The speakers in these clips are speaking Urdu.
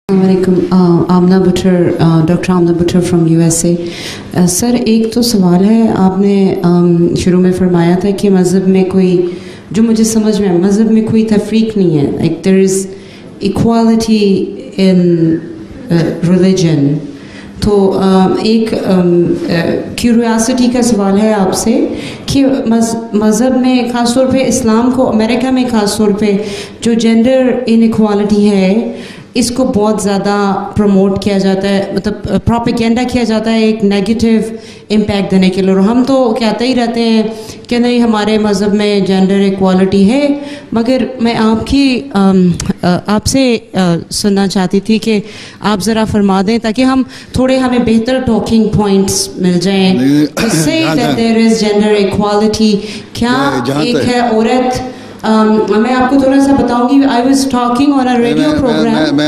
السلام علیکم. Amna Buttar, doctor Amna Buttar from USA. Sir ایک تو سوال ہے، آپ نے شروع میں فرمایا تھا کہ مذہب میں کوئی، جو مجھے سمجھ میں مذہب میں کوئی تفریق نہیں ہے، like there is equality in religion. تو ایک کیوریاسٹی کا سوال ہے آپ سے کہ مذہب میں خاص طور پہ اسلام کو، امریکہ میں خاص طور پہ جو جینڈر ان ایکوالٹی ہے اس کو بہت زیادہ پروموٹ کیا جاتا ہے، مطلب پروپیگینڈا کیا جاتا ہے ایک نیگیٹو امپیکٹ دینے کے لیے. اور ہم تو کہتے ہی رہتے ہیں کہ نہیں ہمارے مذہب میں جینڈر ایکوالٹی ہے. مگر میں آپ سے سننا چاہتی تھی کہ آپ ذرا فرما دیں تاکہ ہمیں بہتر ٹاکنگ پوائنٹس مل جائیں. دیر از جینڈر ایکوالٹی، کیا ایک ہے عورت، میں آپ کو تھوڑا سا بتاؤں گی. I was talking on a radio programme.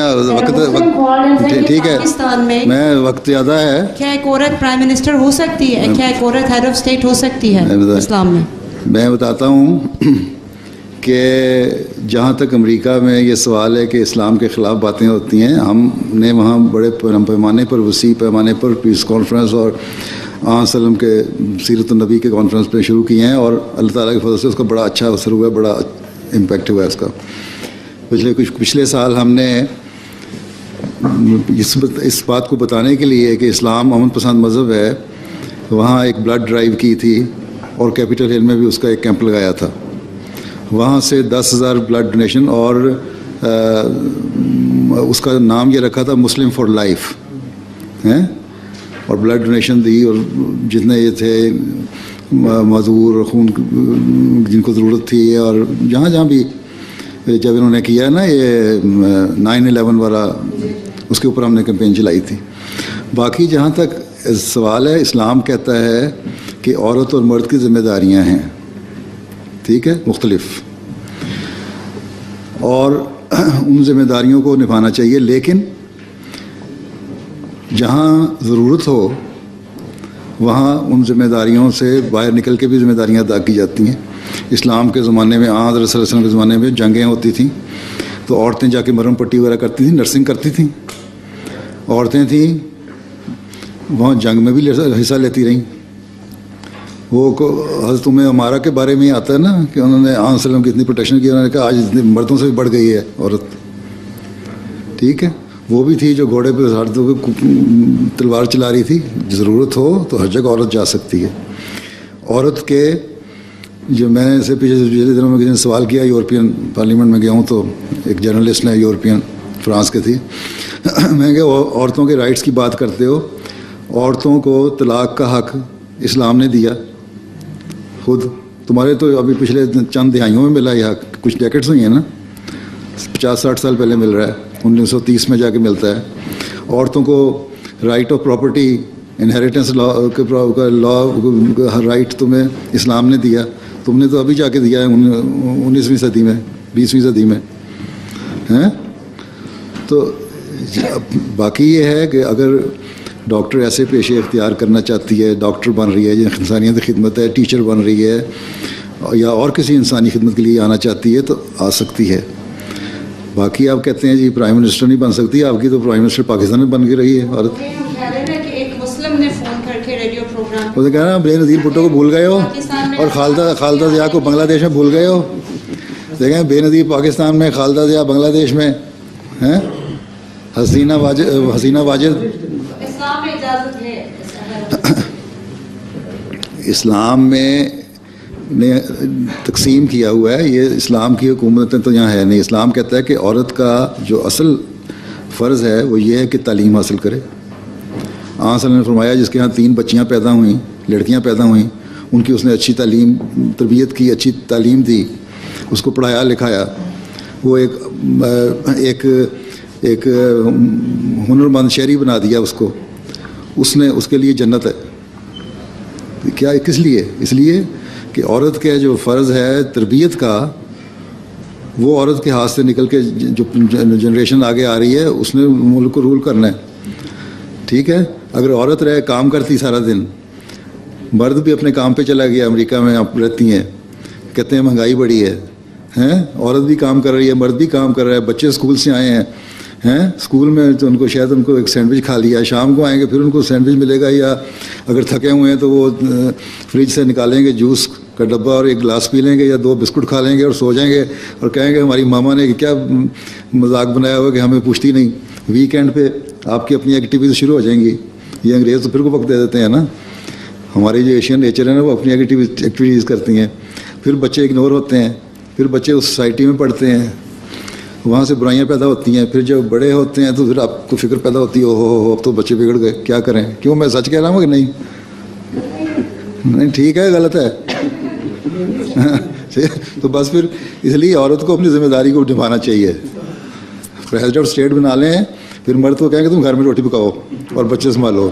ٹھیک ہے، پاکستان میں وقت زیادہ ہے، کیا ایک عورت پرائم منسٹر ہو سکتی ہے؟ کیا ایک عورت ہیڈ آف اسٹیٹ ہو سکتی ہے اسلام میں؟ میں بتاتا ہوں کہ جہاں تک امریکہ میں یہ سوال ہے کہ اسلام کے خلاف باتیں ہوتی ہیں، ہم نے وہاں بڑے پیمانے پر، وسیع پیمانے پر پیس کانفرنس اور وسلم کے سیرت النبی کے کانفرنس پہ شروع کیے ہیں، اور اللہ تعالیٰ کے فضل سے اس کا بڑا اچھا اثر ہوا ہے، بڑا امپیکٹ ہوا ہے اس کا. پچھلے سال ہم نے اس بات کو بتانے کے لیے کہ اسلام امن پسند مذہب ہے، وہاں ایک بلڈ ڈرائیو کی تھی، اور کیپٹل ہل میں بھی اس کا ایک کیمپ لگایا تھا. وہاں سے 10,000 بلڈ ڈونیشن، اور اس کا نام یہ رکھا تھا مسلم فار لائف ہیں، اور بلڈ ڈونیشن دی. اور جتنے یہ تھے معذور خون جن کو ضرورت تھی، اور جہاں جہاں بھی جب انہوں نے کیا نا یہ 9/11 والا، اس کے اوپر ہم نے کیمپین چلائی تھی. باقی جہاں تک سوال ہے، اسلام کہتا ہے کہ عورت اور مرد کی ذمہ داریاں ہیں، ٹھیک ہے، مختلف، اور ان ذمہ داریوں کو نبھانا چاہیے. لیکن جہاں ضرورت ہو وہاں ان ذمہ داریوں سے باہر نکل کے بھی ذمہ داریاں ادا کی جاتی ہیں. اسلام کے زمانے میں، حضرت صلی اللہ علیہ وسلم کے زمانے میں جنگیں ہوتی تھیں تو عورتیں جا کے مرہم پٹی وغیرہ کرتی تھیں، نرسنگ کرتی تھیں. عورتیں تھیں وہاں جنگ میں بھی حصہ لیتی رہیں. وہ حضرت عمارہ کے بارے میں آتا ہے نا کہ انہوں نے علیہ وسلم کی اتنی پروٹیکشن کی، انہوں نے کہا آج مردوں سے بھی بڑھ گئی ہے عورت، ٹھیک ہے. وہ بھی تھی جو گھوڑے پہ تلوار چلا رہی تھی. ضرورت ہو تو ہر جگہ عورت جا سکتی ہے. عورت کے جو میں نے پچھلے دنوں میں کسی نے سوال کیا، یورپین پارلیمنٹ میں گیا ہوں تو ایک جرنلسٹ نے، یورپین فرانس کے تھی، میں کہ عورتوں کے رائٹس کی بات کرتے ہو، عورتوں کو طلاق کا حق اسلام نے دیا. خود تمہارے تو ابھی پچھلے چند دہائیوں میں ملا یہ حق، کچھ ڈیکیڈز ہوئی ہیں نا، 50-60 سال پہلے مل رہا ہے، 1930 میں جا کے ملتا ہے. عورتوں کو right of property, inheritance law right تمہیں اسلام نے دیا. تم نے تو ابھی جا کے دیا ہے 19ویں صدی میں، 20ویں صدی میں ہیں. تو باقی یہ ہے کہ اگر ڈاکٹر ایسے پیشے اختیار کرنا چاہتی ہے، ڈاکٹر بن رہی ہے، انسانیت کی خدمت ہے، ٹیچر بن رہی ہے، یا اور کسی انسانی خدمت کے لیے آنا چاہتی ہے تو آ سکتی ہے. باقی آپ کہتے ہیں جی پرائم منسٹر نہیں بن سکتی، آپ کی تو پرائم منسٹر پاکستان میں بن کے رہی ہے عورت. وہ تو کہہ رہے ہیں بے نظیر بھٹو کو بھول گئے ہو، اور خالدہ ضیاء کو بنگلہ دیش میں بھول گئے ہو. دیکھیں بے نظیر پاکستان میں، خالدہ ضیاء بنگلہ دیش میں ہیں، حسینہ واجد. اسلام میں نے تقسیم کیا ہوا ہے، یہ اسلام کی حکومتیں تو یہاں ہے نہیں. اسلام کہتا ہے کہ عورت کا جو اصل فرض ہے وہ یہ ہے کہ تعلیم حاصل کرے. صلی اللہ علیہ وسلم نے فرمایا جس کے ہاں 3 بچیاں پیدا ہوئیں، لڑکیاں پیدا ہوئیں، ان کی اس نے اچھی تعلیم، تربیت کی، اچھی تعلیم دی، اس کو پڑھایا لکھایا، وہ ایک ہنرمند شہری بنا دیا اس کو، اس کے لیے جنت ہے. کیا کس لیے؟ اس لیے کہ عورت کے جو فرض ہے تربیت کا، وہ عورت کے ہاتھ سے نکل کے جو جنریشن آگے آ رہی ہے اس نے ملک کو رول کرنا ہے، ٹھیک ہے. اگر عورت رہے کام کرتی سارا دن، مرد بھی اپنے کام پہ چلا گیا، امریکہ میں آپ رہتی ہیں، کہتے ہیں مہنگائی بڑی ہے، عورت بھی کام کر رہی ہے، مرد بھی کام کر رہا ہے، بچے اسکول سے آئے ہیں، ہیں اسکول میں تو ان کو شاید ان کو ایک سینڈوچ کھا لیا, شام کو آئیں گے پھر ان کو سینڈوچ ملے گا, یا اگر تھکے ہوئے ہیں تو وہ فریج سے نکالیں گے جوس کا ڈبہ اور ایک گلاس پی لیں گے یا 2 بسکٹ کھا لیں گے اور سو جائیں گے اور کہیں گے ہماری ماما نے کیا مذاق بنایا ہوا کہ ہمیں پوچھتی نہیں. ویکینڈ پہ آپ کی اپنی ایکٹیویٹیز شروع ہو جائیں گی. یہ انگریز تو پھر کو وقت دے دیتے ہیں نا, ہماری جو ایشین نیچر ہے نا وہ اپنی ایکٹیویٹیز کرتی ہیں. پھر بچے اگنور ہوتے ہیں, پھر بچے اس سوسائٹی میں پڑھتے ہیں, وہاں سے برائیاں پیدا ہوتی ہیں. پھر جب بڑے ہوتے ہیں تو پھر آپ کو فکر پیدا ہوتی ہے ہو اب تو بچے بگڑ گئے, کیا کریں. کیوں, میں سچ کہہ رہا ہوں کہ نہیں؟ نہیں ٹھیک ہے, غلط ہے. تو بس پھر اس لیے عورت کو اپنی ذمہ داری کو نبھانا چاہیے. پریزیڈنٹ آف اسٹیٹ بنا لیں, پھر مرد کو کہیں کہ تم گھر میں روٹی پکاؤ اور بچے سنبھالو.